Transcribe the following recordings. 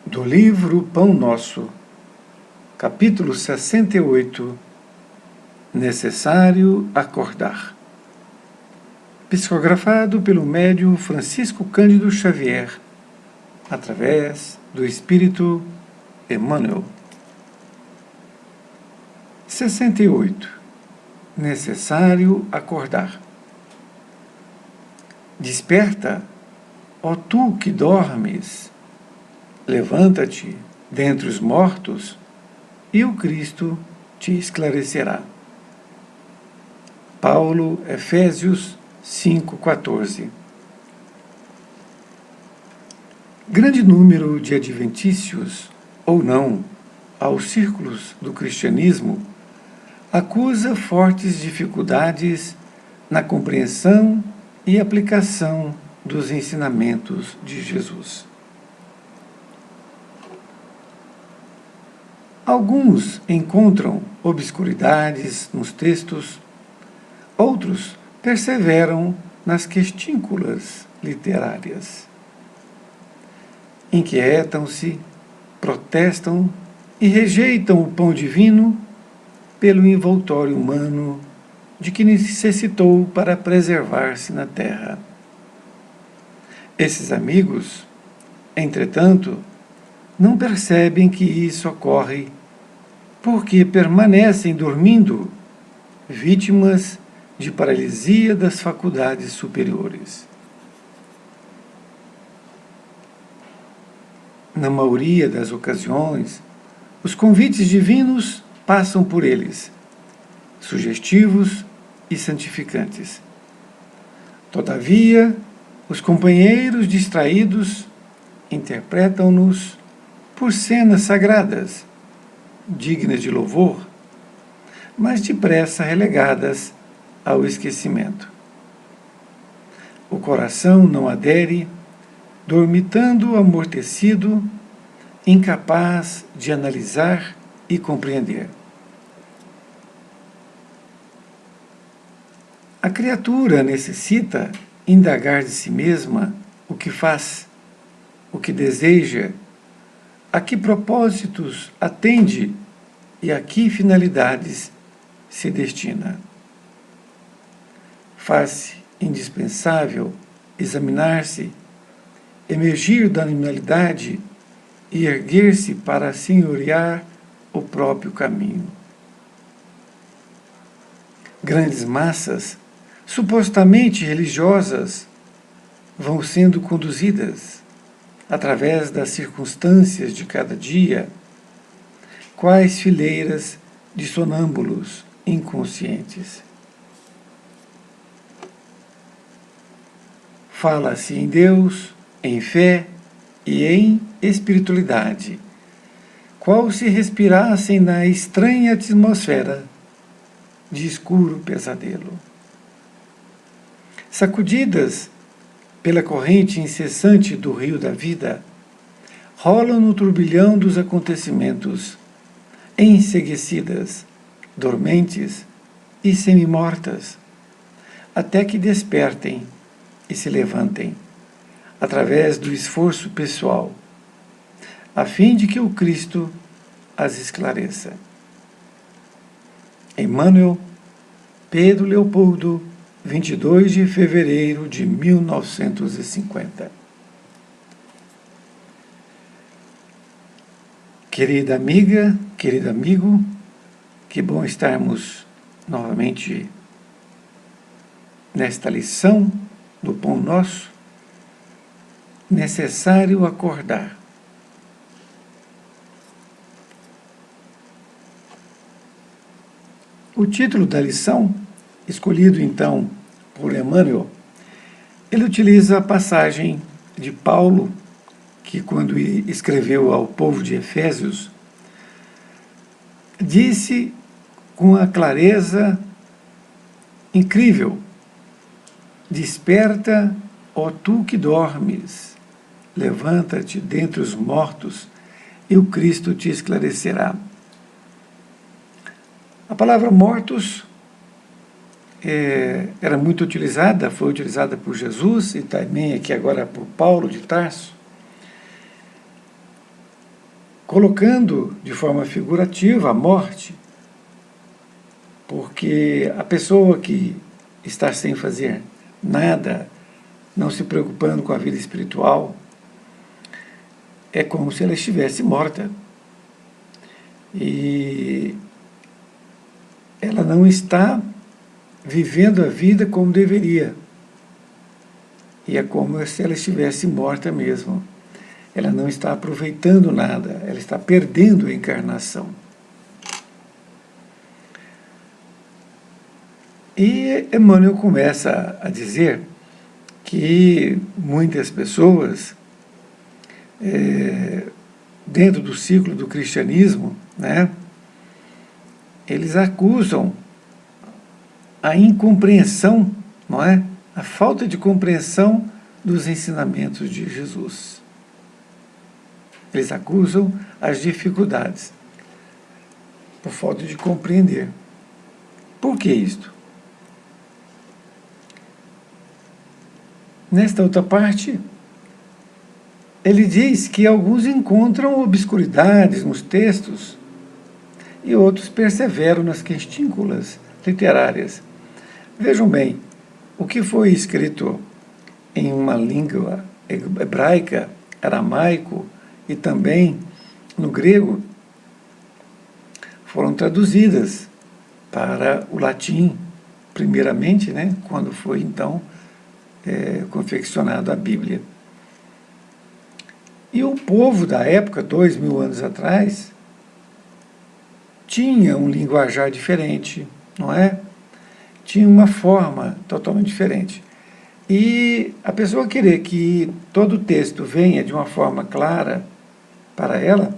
Do livro Pão Nosso, capítulo 68, Necessário acordar. Psicografado pelo médium Francisco Cândido Xavier, através do Espírito Emmanuel. 68. Necessário acordar. Desperta, ó tu que dormes, levanta-te dentre os mortos, e o Cristo te esclarecerá. Paulo, Efésios 5,14. Grande número de adventícios, ou não, aos círculos do cristianismo, acusa fortes dificuldades na compreensão e aplicação dos ensinamentos de Jesus. Alguns encontram obscuridades nos textos, outros perseveram nas questínculas literárias. Inquietam-se, protestam e rejeitam o pão divino pelo envoltório humano de que necessitou para preservar-se na terra. Esses amigos, entretanto, não percebem que isso ocorre porque permanecem dormindo, vítimas de paralisia das faculdades superiores. Na maioria das ocasiões, os convites divinos passam por eles, sugestivos e santificantes. Todavia, os companheiros distraídos interpretam-nos por cenas sagradas, dignas de louvor, mas depressa relegadas ao esquecimento. O coração não adere, dormitando amortecido, incapaz de analisar e compreender. A criatura necessita indagar de si mesma o que faz, o que deseja, a que propósitos atende e a que finalidades se destina. Faz-se indispensável examinar-se, emergir da animalidade e erguer-se para senhorear o próprio caminho. Grandes massas, supostamente religiosas, vão sendo conduzidas, através das circunstâncias de cada dia, quais fileiras de sonâmbulos inconscientes. Fala-se em Deus, em fé e em espiritualidade, qual se respirassem na estranha atmosfera de escuro pesadelo. Sacudidas pela corrente incessante do rio da vida, rolam no turbilhão dos acontecimentos, enceguecidas, dormentes e semi-mortas, até que despertem e se levantem, através do esforço pessoal, a fim de que o Cristo as esclareça. Emmanuel, Pedro Leopoldo, 22 de fevereiro de 1950. Querida amiga, querido amigo, que bom estarmos novamente nesta lição do Pão Nosso. Necessário acordar. O título da lição, escolhido então por Emmanuel, ele utiliza a passagem de Paulo, que quando escreveu ao povo de Efésios, disse com a clareza incrível: desperta, ó tu que dormes, levanta-te dentre os mortos, e o Cristo te esclarecerá. A palavra mortos era muito utilizada, foi utilizada por Jesus e também aqui agora por Paulo de Tarso, colocando de forma figurativa a morte, porque a pessoa que está sem fazer nada, não se preocupando com a vida espiritual, é como se ela estivesse morta. E ela não está vivendo a vida como deveria. E é como se ela estivesse morta mesmo. Ela não está aproveitando nada, ela está perdendo a encarnação. E Emmanuel começa a dizer que muitas pessoas, dentro do ciclo do cristianismo, né, eles acusam a incompreensão, não é? A falta de compreensão dos ensinamentos de Jesus. Eles acusam as dificuldades por falta de compreender. Por que isto? Nesta outra parte, ele diz que alguns encontram obscuridades nos textos e outros perseveram nas questínculas literárias. Vejam bem, o que foi escrito em uma língua hebraica, aramaico e também no grego, foram traduzidas para o latim, primeiramente, né, quando foi então confeccionada a Bíblia. E o povo da época, 2000 anos atrás, tinha um linguajar diferente, não é? Tinha uma forma totalmente diferente. E a pessoa querer que todo o texto venha de uma forma clara para ela,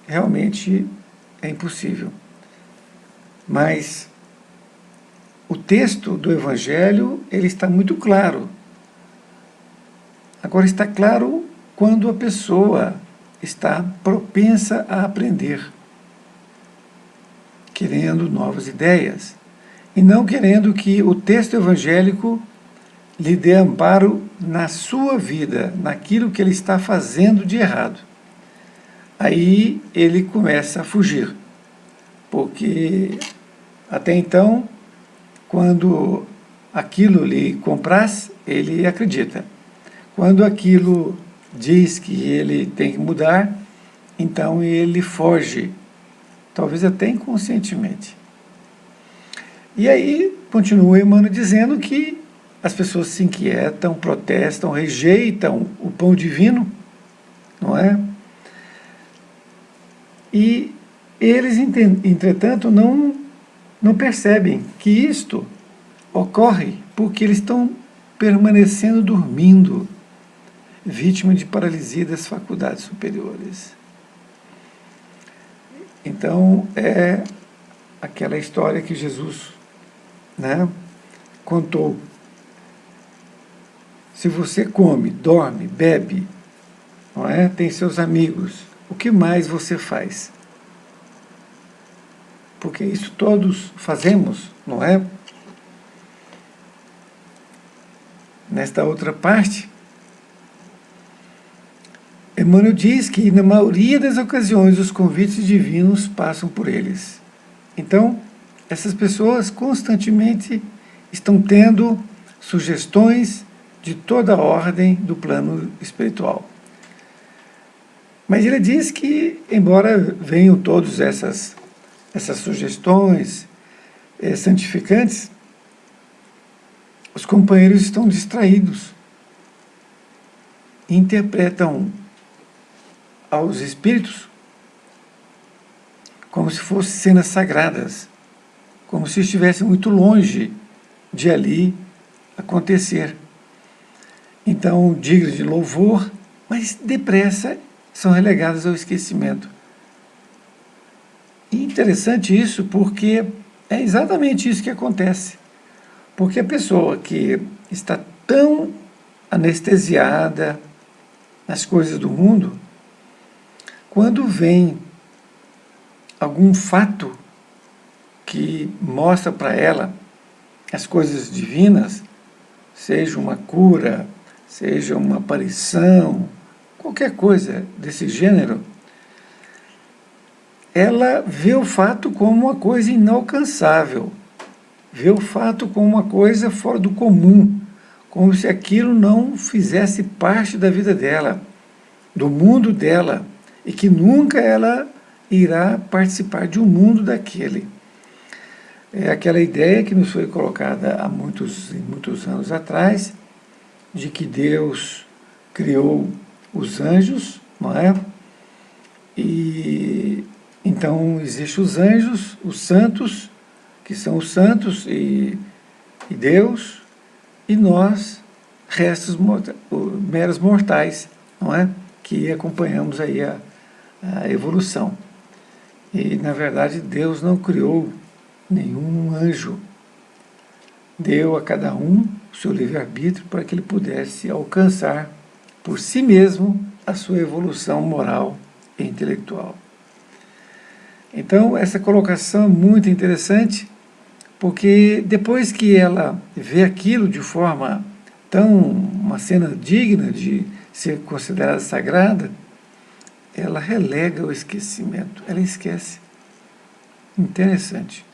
realmente é impossível. Mas o texto do Evangelho, ele está muito claro. Agora, está claro quando a pessoa está propensa a aprender, querendo novas ideias, e não querendo que o texto evangélico lhe dê amparo na sua vida, naquilo que ele está fazendo de errado. Aí ele começa a fugir, porque até então, quando aquilo lhe compraz, ele acredita. Quando aquilo diz que ele tem que mudar, então ele foge, talvez até inconscientemente. E aí continua Emmanuel dizendo que as pessoas se inquietam, protestam, rejeitam o pão divino, não é? E eles, entretanto, não percebem que isto ocorre porque eles estão permanecendo dormindo, vítima de paralisia das faculdades superiores. Então, é aquela história que Jesus, né, contou. Se você come, dorme, bebe, não é? Tem seus amigos, o que mais você faz? Porque isso todos fazemos, não é? Nesta outra parte, Emmanuel diz que, na maioria das ocasiões, os convites divinos passam por eles. Então, essas pessoas constantemente estão tendo sugestões de toda a ordem do plano espiritual. Mas ele diz que, embora venham todas essas sugestões santificantes, os companheiros estão distraídos, interpretam aos espíritos como se fossem cenas sagradas, como se estivessem muito longe de ali acontecer. Então, dignas de louvor, mas depressa são relegadas ao esquecimento. E interessante isso, porque é exatamente isso que acontece. Porque a pessoa que está tão anestesiada nas coisas do mundo, quando vem algum fato que mostra para ela as coisas divinas, seja uma cura, seja uma aparição, qualquer coisa desse gênero, ela vê o fato como uma coisa inalcançável, vê o fato como uma coisa fora do comum, como se aquilo não fizesse parte da vida dela, do mundo dela, e que nunca ela irá participar de um mundo daquele. É aquela ideia que nos foi colocada há muitos anos atrás, de que Deus criou os anjos, não é? E então existem os anjos, os santos, que são os santos e Deus, e nós, restos meros mortais, não é? Que acompanhamos aí a evolução. E, na verdade, Deus não criou nenhum anjo. Deu a cada um o seu livre-arbítrio para que ele pudesse alcançar por si mesmo a sua evolução moral e intelectual. Então, essa colocação é muito interessante, porque depois que ela vê aquilo de forma uma cena digna de ser considerada sagrada, ela relega o esquecimento, ela esquece. Interessante.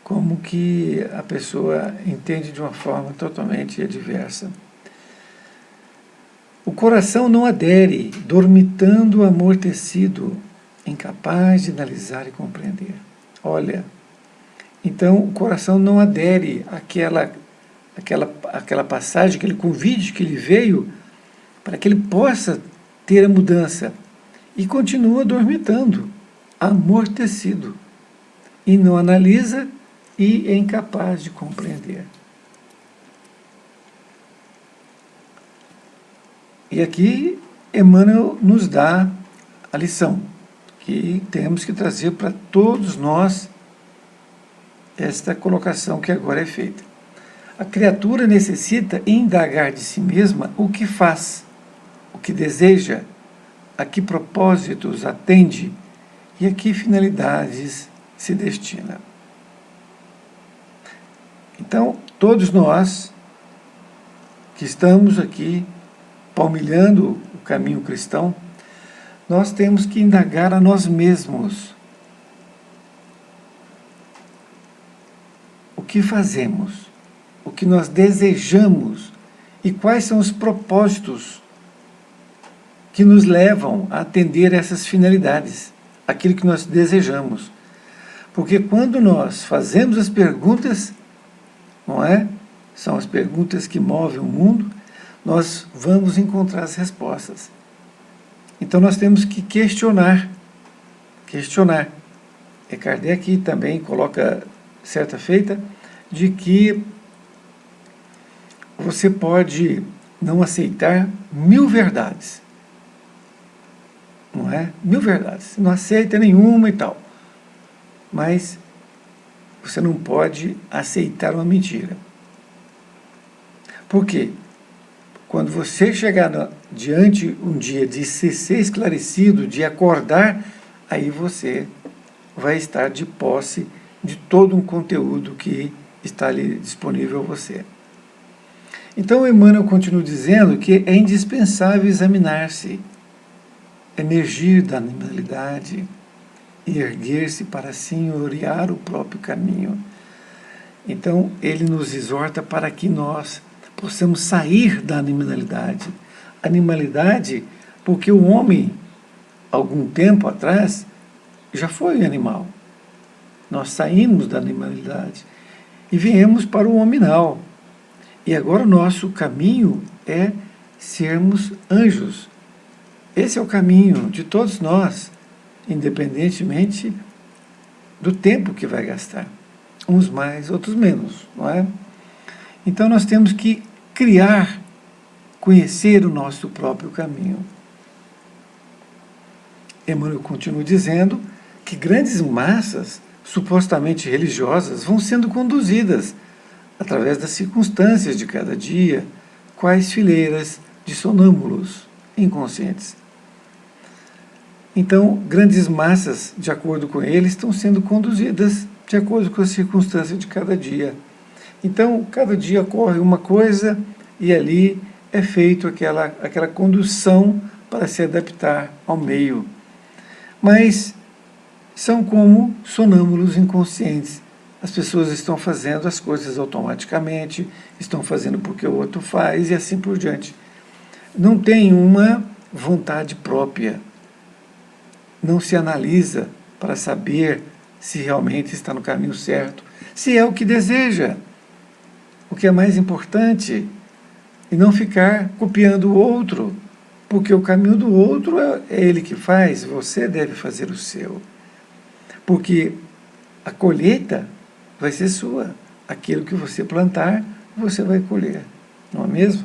Como que a pessoa entende de uma forma totalmente adversa. O coração não adere, dormitando amortecido, incapaz de analisar e compreender. Olha, então o coração não adere àquela passagem, aquele convite que ele veio para que ele possa ter a mudança, e continua dormitando, amortecido, e não analisa e é incapaz de compreender. E aqui Emmanuel nos dá a lição que temos que trazer para todos nós, esta colocação que agora é feita. A criatura necessita indagar de si mesma o que faz, o que deseja, a que propósitos atende e a que finalidades se destina. Então, todos nós que estamos aqui palmilhando o caminho cristão, nós temos que indagar a nós mesmos o que fazemos, o que nós desejamos e quais são os propósitos que nos levam a atender essas finalidades, aquilo que nós desejamos. Porque quando nós fazemos as perguntas, não é? São as perguntas que movem o mundo, nós vamos encontrar as respostas. Então nós temos que questionar. E Kardec também coloca, certa feita, de que você pode não aceitar 1000 verdades. Não é? 1000 verdades. Você não aceita nenhuma e tal. Mas você não pode aceitar uma mentira. Por quê? Quando você chegar diante um dia de ser esclarecido, de acordar, aí você vai estar de posse de todo um conteúdo que está ali disponível a você. Então, Emmanuel continua dizendo que é indispensável examinar-se, emergir da animalidade e erguer-se para senhorear o próprio caminho. Então, ele nos exorta para que nós possamos sair da animalidade. Animalidade, porque o homem, algum tempo atrás, já foi animal. Nós saímos da animalidade e viemos para o hominal. E agora o nosso caminho é sermos anjos. Esse é o caminho de todos nós, independentemente do tempo que vai gastar. Uns mais, outros menos, não é? Então nós temos que criar, conhecer o nosso próprio caminho. Emmanuel continua dizendo que grandes massas supostamente religiosas vão sendo conduzidas através das circunstâncias de cada dia, quais fileiras de sonâmbulos inconscientes. Então, grandes massas, de acordo com ele, estão sendo conduzidas de acordo com as circunstâncias de cada dia. Então, cada dia ocorre uma coisa e ali é feito aquela condução para se adaptar ao meio. Mas, são como sonâmbulos inconscientes. As pessoas estão fazendo as coisas automaticamente, estão fazendo porque o outro faz e assim por diante. Não tem uma vontade própria. Não se analisa para saber se realmente está no caminho certo, se é o que deseja, o que é mais importante, e não ficar copiando o outro, porque o caminho do outro é ele que faz, você deve fazer o seu. Porque a colheita vai ser sua. Aquilo que você plantar, você vai colher. Não é mesmo?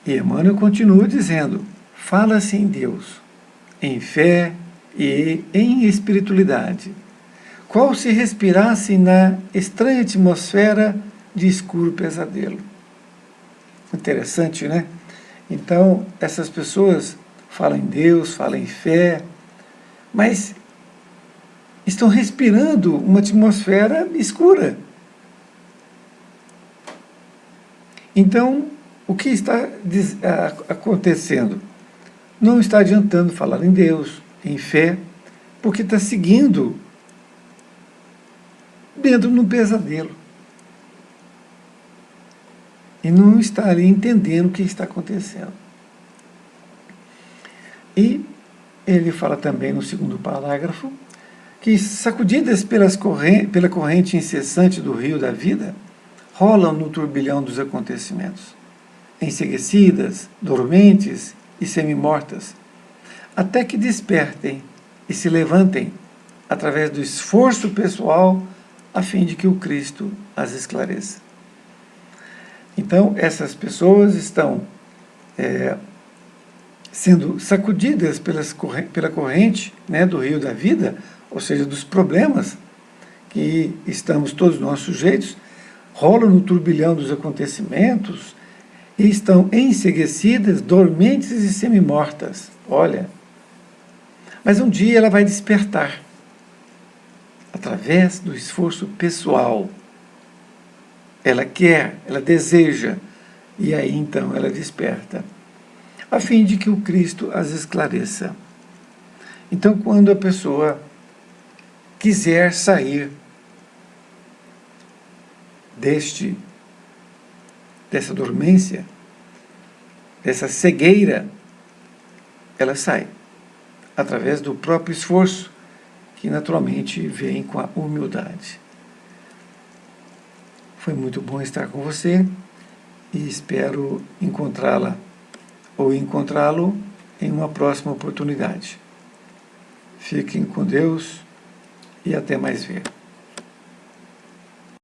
E Emmanuel continua dizendo, fala-se em Deus, em fé e em espiritualidade, qual se respirasse na estranha atmosfera de escuro pesadelo. Interessante, né? Então, essas pessoas falam em Deus, falam em fé, mas estão respirando uma atmosfera escura. Então, o que está acontecendo? Não está adiantando falar em Deus, em fé, porque está seguindo dentro de um pesadelo. E não está ali entendendo o que está acontecendo. E ele fala também no segundo parágrafo que, sacudidas pela corrente incessante do rio da vida, rolam no turbilhão dos acontecimentos, enseguecidas, dormentes e semimortas, até que despertem e se levantem através do esforço pessoal a fim de que o Cristo as esclareça. Então, essas pessoas estão sendo sacudidas pela corrente, né, do rio da vida, ou seja, dos problemas que estamos todos nós sujeitos, rolam no turbilhão dos acontecimentos e estão enseguecidas, dormentes e semimortas. Olha, mas um dia ela vai despertar, através do esforço pessoal. Ela quer, ela deseja, e aí então ela desperta, a fim de que o Cristo as esclareça. Então, quando a pessoa quiser sair dessa dormência, dessa cegueira, ela sai, através do próprio esforço, que naturalmente vem com a humildade. Foi muito bom estar com você e espero encontrá-la ou encontrá-lo em uma próxima oportunidade. Fiquem com Deus e até mais ver.